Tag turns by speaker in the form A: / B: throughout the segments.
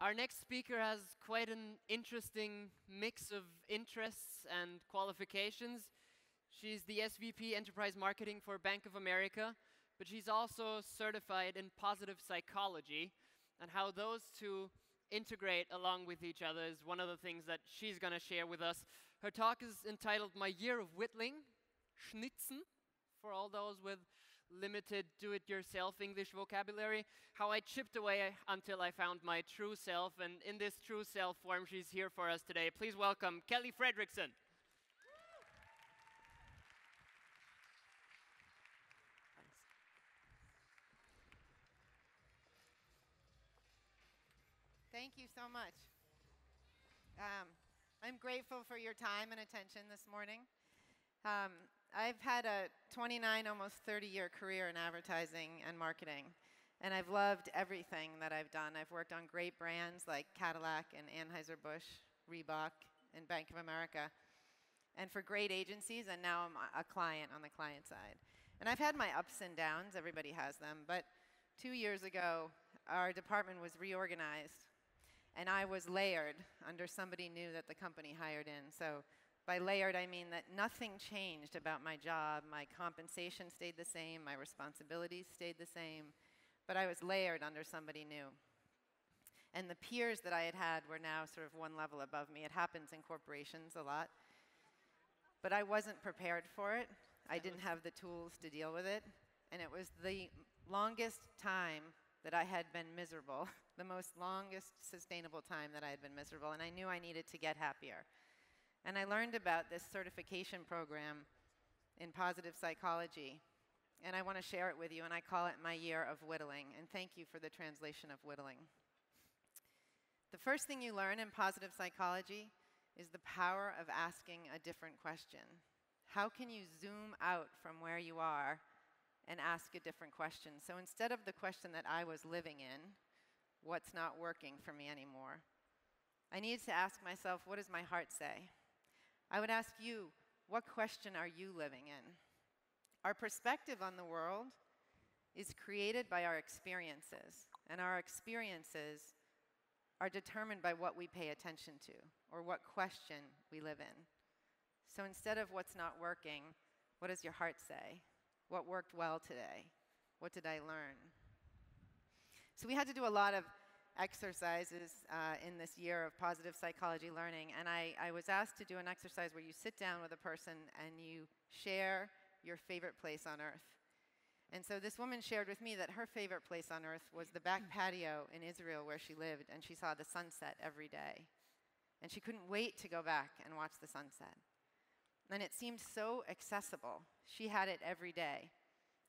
A: Our next speaker has quite an interesting mix of interests and qualifications. She's the SVP Enterprise Marketing for Bank of America, but she's also certified in positive psychology, and how those two integrate along with each other is one of the things that she's going to share with us. Her talk is entitled My Year of Whittling, Schnitzen, for all those with limited do-it-yourself English vocabulary, how I chipped away until I found my true self, and in this true self form, she's here for us today. Please welcome Kelly Fredrickson. Thanks.
B: Thank you so much. I'm grateful for your time and attention this morning. I've had a 29, almost 30-year career in advertising and marketing, and I've loved everything that I've done. I've worked on great brands like Cadillac and Anheuser-Busch, Reebok, and Bank of America, and for great agencies, and now I'm a client on the client side. And I've had my ups and downs, everybody has them, but 2 years ago, our department was reorganized, and I was layered under somebody new that the company hired in. So by layered, I mean that nothing changed about my job. My compensation stayed the same, my responsibilities stayed the same, but I was layered under somebody new. And the peers that I had had were now sort of one level above me. It happens in corporations a lot. But I wasn't prepared for it. I didn't have the tools to deal with it. And it was the longest time that I had been miserable, the most longest sustainable time that I had been miserable. And I knew I needed to get happier. And I learned about this certification program in positive psychology. And I want to share it with you, and I call it My Year of Whittling. And thank you for the translation of whittling. The first thing you learn in positive psychology is the power of asking a different question. How can you zoom out from where you are and ask a different question? So instead of the question that I was living in, what's not working for me anymore, I needed to ask myself, what does my heart say? I would ask you, what question are you living in? Our perspective on the world is created by our experiences, and our experiences are determined by what we pay attention to, or what question we live in. So instead of what's not working, what does your heart say? What worked well today? What did I learn? So we had to do a lot of exercises in this year of positive psychology learning, and I was asked to do an exercise where you sit down with a person and you share your favorite place on earth. And so this woman shared with me that her favorite place on earth was the back patio in Israel where she lived, and she saw the sunset every day. And she couldn't wait to go back and watch the sunset. And it seemed so accessible. She had it every day.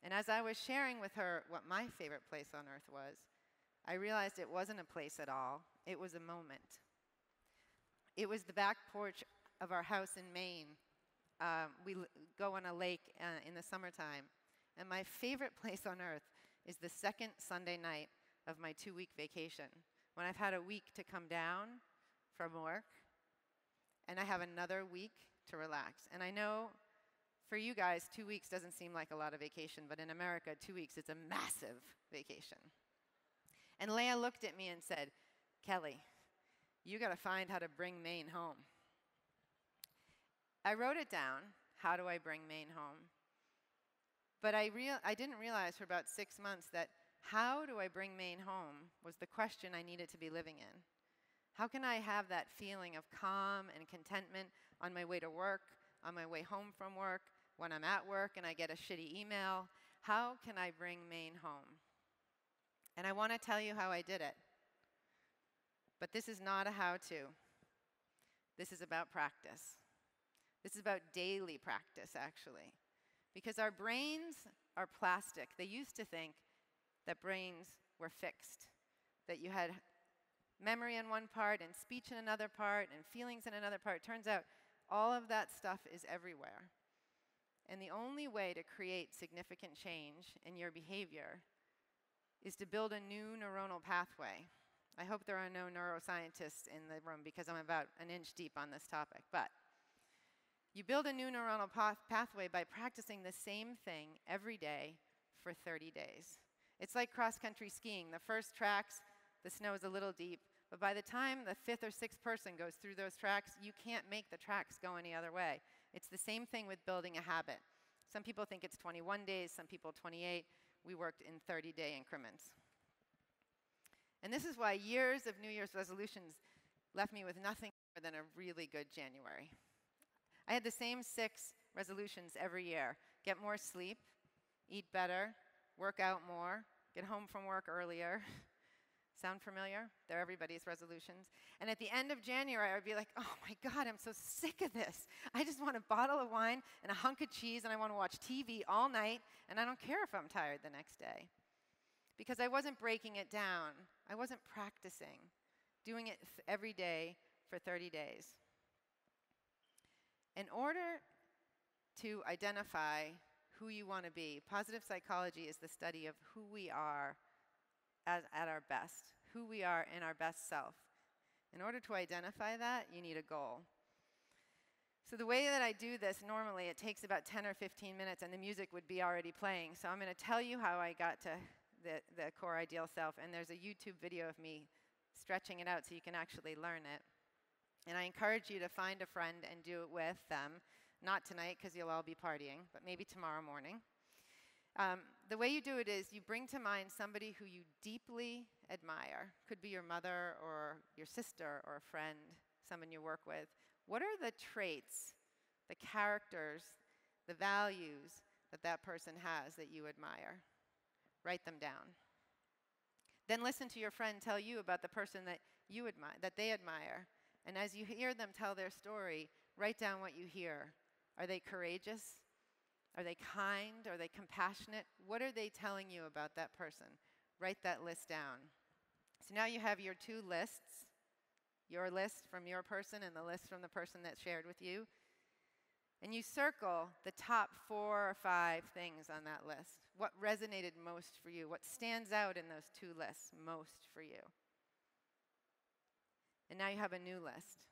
B: And as I was sharing with her what my favorite place on earth was, I realized it wasn't a place at all. It was a moment. It was the back porch of our house in Maine. We go on a lake in the summertime. And my favorite place on earth is the second Sunday night of my 2-week vacation, when I've had a week to come down from work, and I have another week to relax. And I know for you guys, 2 weeks doesn't seem like a lot of vacation, but in America, 2 weeks is a massive vacation. And Leah looked at me and said, Kelly, you got to find how to bring Maine home. I wrote it down, how do I bring Maine home? But I didn't realize for about 6 months that how do I bring Maine home was the question I needed to be living in. How can I have that feeling of calm and contentment on my way to work, on my way home from work, when I'm at work and I get a shitty email? How can I bring Maine home? And I want to tell you how I did it. But this is not a how-to. This is about practice. This is about daily practice, actually. Because our brains are plastic. They used to think that brains were fixed, that you had memory in one part and speech in another part and feelings in another part. Turns out all of that stuff is everywhere. And the only way to create significant change in your behavior is to build a new neuronal pathway. I hope there are no neuroscientists in the room because I'm about an inch deep on this topic. But you build a new neuronal pathway by practicing the same thing every day for 30 days. It's like cross-country skiing. The first tracks, the snow is a little deep, But by the time the fifth or sixth person goes through those tracks, you can't make the tracks go any other way. It's the same thing with building a habit. Some people think it's 21 days, some people 28. We worked in 30-day increments. And this is why years of New Year's resolutions left me with nothing more than a really good January. I had the same 6 resolutions every year. Get more sleep, eat better, work out more, get home from work earlier. Sound familiar? They're everybody's resolutions. And at the end of January, I would be like, oh my God, I'm so sick of this. I just want a bottle of wine and a hunk of cheese, and I want to watch TV all night, and I don't care if I'm tired the next day. Because I wasn't breaking it down. I wasn't practicing, doing it every day for 30 days. In order to identify who you want to be, positive psychology is the study of who we are at our best, who we are in our best self. In order to identify that, you need a goal. So the way that I do this, normally it takes about 10 or 15 minutes and the music would be already playing. So I'm going to tell you how I got to the core ideal self, and there's a YouTube video of me stretching it out so you can actually learn it. And I encourage you to find a friend and do it with them. Not tonight, because you'll all be partying, but maybe tomorrow morning. The way you do it is you bring to mind somebody who you deeply admire. Could be your mother or your sister or a friend, someone you work with. What are the traits, the characters, the values that that person has that you admire? Write them down. Then listen to your friend tell you about the person that you admire, that they admire. And as you hear them tell their story, write down what you hear. Are they courageous? Are they kind? Are they compassionate? What are they telling you about that person? Write that list down. So now you have your 2 lists, your list from your person and the list from the person that shared with you. And you circle the top 4 or 5 things on that list. What resonated most for you? What stands out in those 2 lists most for you? And now you have a new list.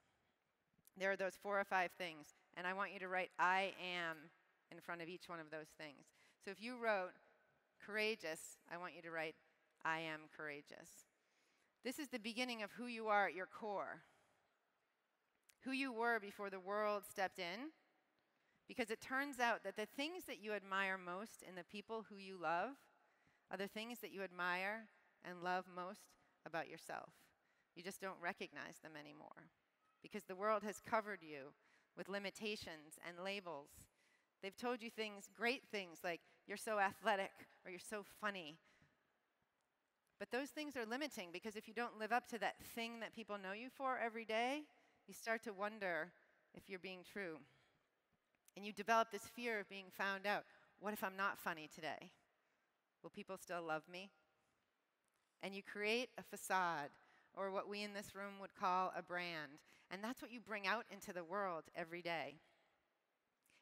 B: There are those 4 or 5 things, and I want you to write I am in front of each one of those things. So if you wrote courageous, I want you to write I am courageous. This is the beginning of who you are at your core. Who you were before the world stepped in. Because it turns out that the things that you admire most in the people who you love are the things that you admire and love most about yourself. You just don't recognize them anymore. Because the world has covered you with limitations and labels. They've told you things, great things, like you're so athletic or you're so funny. But those things are limiting, because if you don't live up to that thing that people know you for every day, you start to wonder if you're being true. And you develop this fear of being found out. What if I'm not funny today? Will people still love me? And you create a facade, or what we in this room would call a brand. And that's what you bring out into the world every day.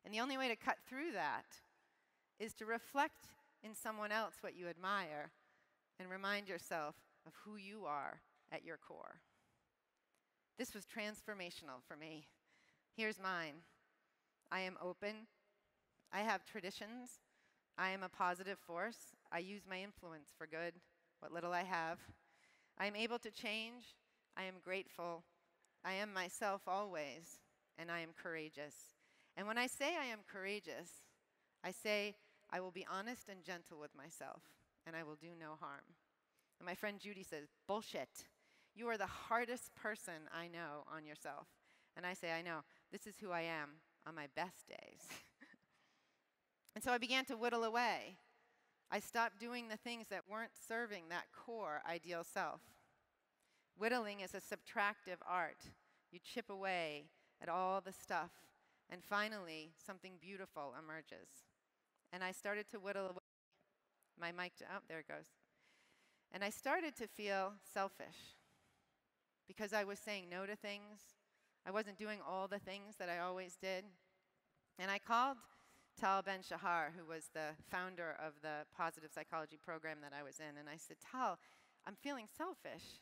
B: And the only way to cut through that is to reflect in someone else what you admire and remind yourself of who you are at your core. This was transformational for me. Here's mine. I am open. I have traditions. I am a positive force. I use my influence for good, what little I have. I am able to change. I am grateful. I am myself always, and I am courageous. And when I say I am courageous, I say I will be honest and gentle with myself, and I will do no harm. And my friend Judy says, bullshit. You are the hardest person I know on yourself. And I say, I know. This is who I am on my best days. And so I began to whittle away. I stopped doing the things that weren't serving that core ideal self. Whittling is a subtractive art. You chip away at all the stuff, and finally, something beautiful emerges. And I started to whittle away. My mic, oh, there it goes. And I started to feel selfish because I was saying no to things. I wasn't doing all the things that I always did. And I called Tal Ben-Shahar, who was the founder of the positive psychology program that I was in, and I said, Tal, I'm feeling selfish.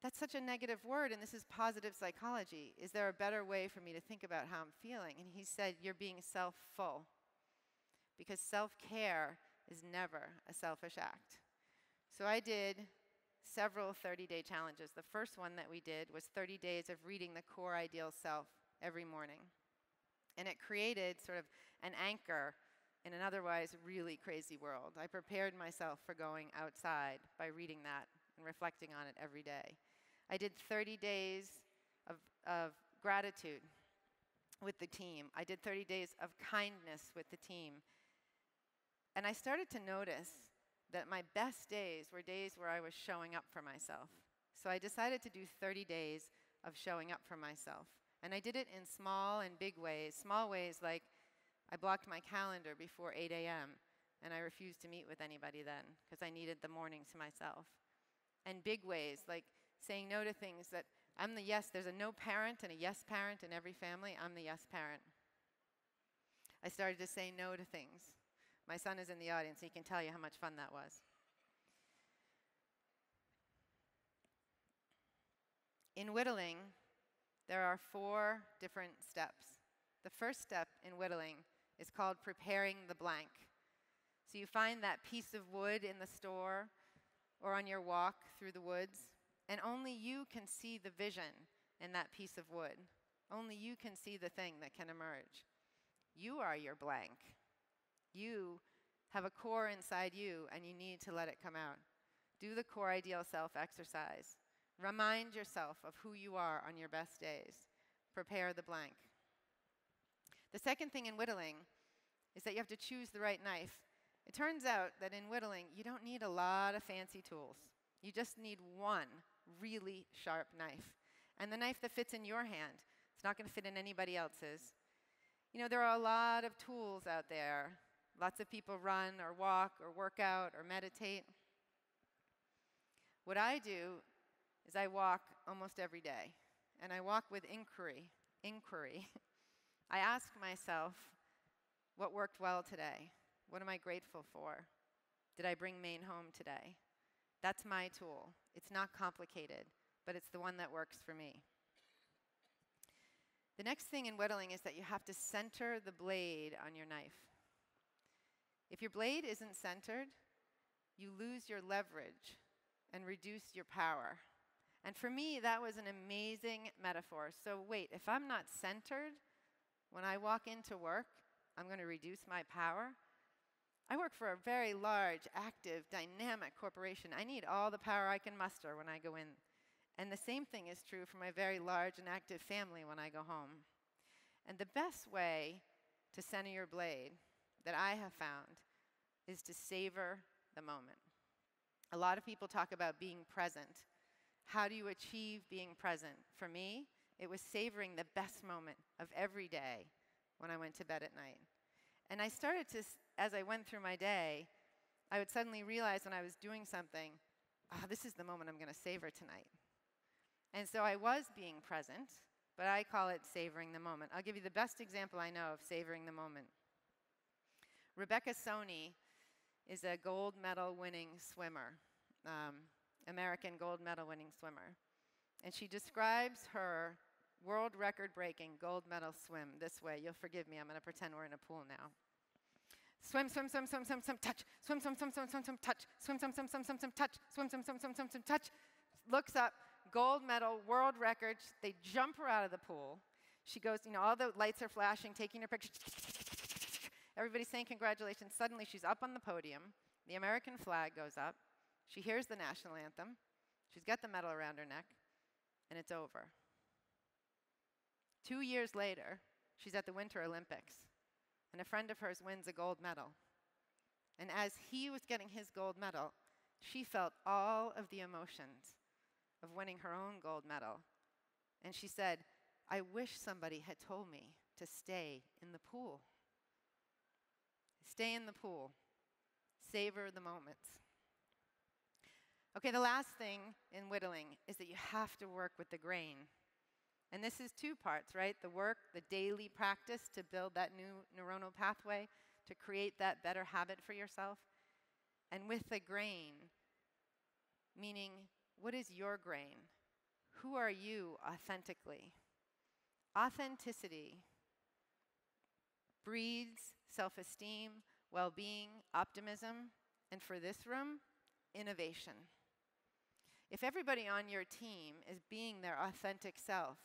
B: That's such a negative word, and this is positive psychology. Is there a better way for me to think about how I'm feeling? And he said, you're being self-full, because self-care is never a selfish act. So I did several 30-day challenges. The first one that we did was 30 days of reading the core ideal self every morning. And it created sort of an anchor in an otherwise really crazy world. I prepared myself for going outside by reading that and reflecting on it every day. I did 30 days of gratitude with the team. I did 30 days of kindness with the team. And I started to notice that my best days were days where I was showing up for myself. So I decided to do 30 days of showing up for myself. And I did it in small and big ways. Small ways like I blocked my calendar before 8 a.m. and I refused to meet with anybody then because I needed the morning to myself. And big ways like saying no to things that I'm the yes, there's a no parent and a yes parent in every family. I'm the yes parent. I started to say no to things. My son is in the audience. He can tell you how much fun that was. In whittling, there are 4 different steps. The first step in whittling is called preparing the blank. So you find that piece of wood in the store or on your walk through the woods, and only you can see the vision in that piece of wood. Only you can see the thing that can emerge. You are your blank. You have a core inside you, and you need to let it come out. Do the core ideal self exercise. Remind yourself of who you are on your best days. Prepare the blank. The second thing in whittling is that you have to choose the right knife. It turns out that in whittling, you don't need a lot of fancy tools. You just need one really sharp knife. And the knife that fits in your hand, it's not going to fit in anybody else's. You know, there are a lot of tools out there. Lots of people run or walk or work out or meditate. What I do is I walk almost every day, and I walk with inquiry. I ask myself, what worked well today? What am I grateful for? Did I bring Maine home today? That's my tool. It's not complicated, but it's the one that works for me. The next thing in whittling is that you have to center the blade on your knife. If your blade isn't centered, you lose your leverage and reduce your power. And for me, that was an amazing metaphor. So wait, if I'm not centered, when I walk into work, I'm going to reduce my power? I work for a very large, active, dynamic corporation. I need all the power I can muster when I go in. And the same thing is true for my very large and active family when I go home. And the best way to center your blade that I have found is to savor the moment. A lot of people talk about being present. How do you achieve being present? For me, it was savoring the best moment of every day when I went to bed at night. And I started to, as I went through my day, I would suddenly realize when I was doing something, this is the moment I'm going to savor tonight. And so I was being present, but I call it savoring the moment. I'll give you the best example I know of savoring the moment. Rebecca Soni is a gold medal winning swimmer, American gold medal winning swimmer. And she describes her world record breaking gold medal swim this way. You'll forgive me, I'm going to pretend we're in a pool now. Swim, swim, swim, swim, swim, swim, touch. Swim, swim, swim, swim, swim, swim, touch. Swim, swim, swim, swim, swim, swim, touch. Swim, swim, swim, swim, swim, swim, touch. Looks up, gold medal, world record. They jump her out of the pool. She goes, you know, all the lights are flashing, taking her picture. Everybody's saying congratulations. Suddenly she's up on the podium. The American flag goes up. She hears the national anthem. She's got the medal around her neck. And it's over. 2 years later, she's at the Winter Olympics. And a friend of hers wins a gold medal. And as he was getting his gold medal, she felt all of the emotions of winning her own gold medal. And she said, I wish somebody had told me to stay in the pool. Stay in the pool. Savor the moments. Okay, the last thing in whittling is that you have to work with the grain. And this is 2 parts, right? The work, the daily practice to build that new neuronal pathway, to create that better habit for yourself. And with the grain, meaning, what is your grain? Who are you authentically? Authenticity breeds self-esteem, well-being, optimism, and for this room, innovation. If everybody on your team is being their authentic self,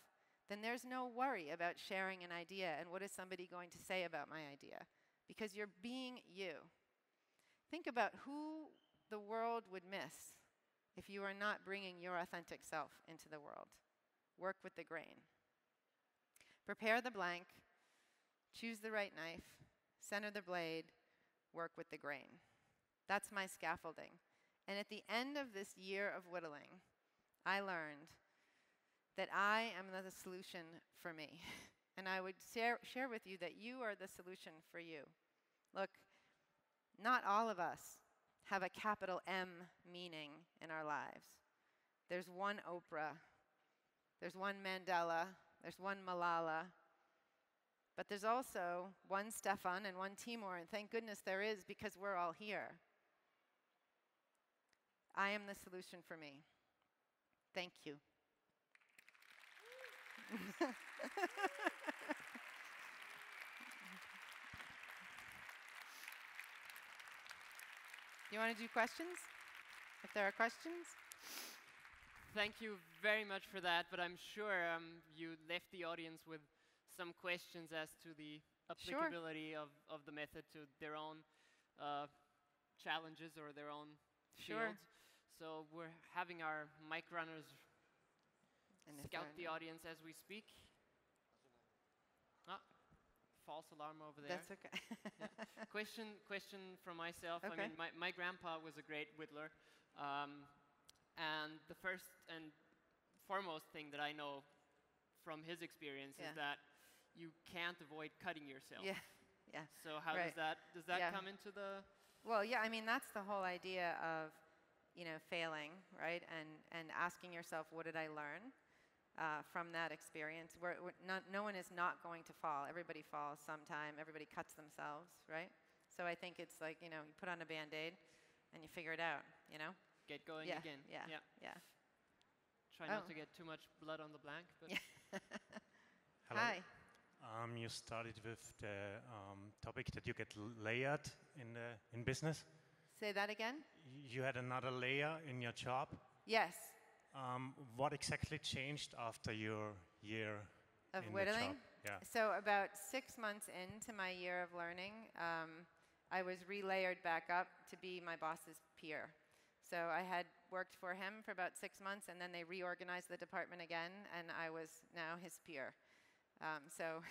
B: then there's no worry about sharing an idea and what is somebody going to say about my idea, because you're being you. Think about who the world would miss if you are not bringing your authentic self into the world. Work with the grain. Prepare the blank, choose the right knife, center the blade, work with the grain. That's my scaffolding. And at the end of this year of whittling, I learned that I am the solution for me. And I would share with you that you are the solution for you. Look, not all of us have a capital M meaning in our lives. There's one Oprah, there's one Mandela, there's one Malala, but there's also one Stefan and one Timur, and thank goodness there is, because we're all here. I am the solution for me. Thank you. Do you want to do questions? If there are questions?
A: Thank you very much for that, but I'm sure you left the audience with some questions as to the applicability of the method to their own challenges or their own fields. So we're having our mic runners scout the audience as we speak. False alarm over there.
B: That's okay.
A: Yeah. Question from myself.
B: Okay.
A: I mean, my grandpa was a great whittler. And the first and foremost thing that I know from his experience is that you can't avoid cutting yourself.
B: Yeah, yeah.
A: So how does that come into the...
B: Well, yeah, I mean, that's the whole idea of, failing, right? And asking yourself, what did I learn from that experience? No one is not going to fall. Everybody falls sometime. Everybody cuts themselves, right? So I think it's like, you put on a Band-Aid and you figure it out,
A: Get going again.
B: Yeah.
A: Try not to get too much blood on the blank. But
C: Hello.
B: Hi.
C: You started with the topic that you get layered in business.
B: Say that again?
C: You had another layer in your job.
B: Yes.
C: What exactly changed after your year
B: of
C: in
B: whittling?
C: the job? Yeah.
B: So about 6 months into my year of learning, I was relayered back up to be my boss's peer. So I had worked for him for about 6 months, and then they reorganized the department again, and I was now his peer. So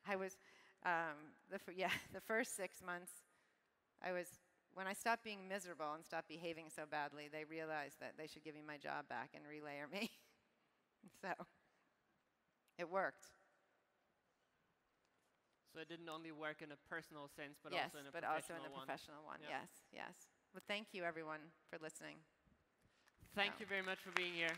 B: I was, the first 6 months, when I stopped being miserable and stopped behaving so badly, they realized that they should give me my job back and relayer me. So it worked.
A: So it didn't only work in a personal sense, but
B: yes,
A: also in a
B: but
A: professional
B: also in a
A: one.
B: professional one.
A: Yeah.
B: Yes. Well, thank you, everyone, for listening.
A: Thank you very much for being here.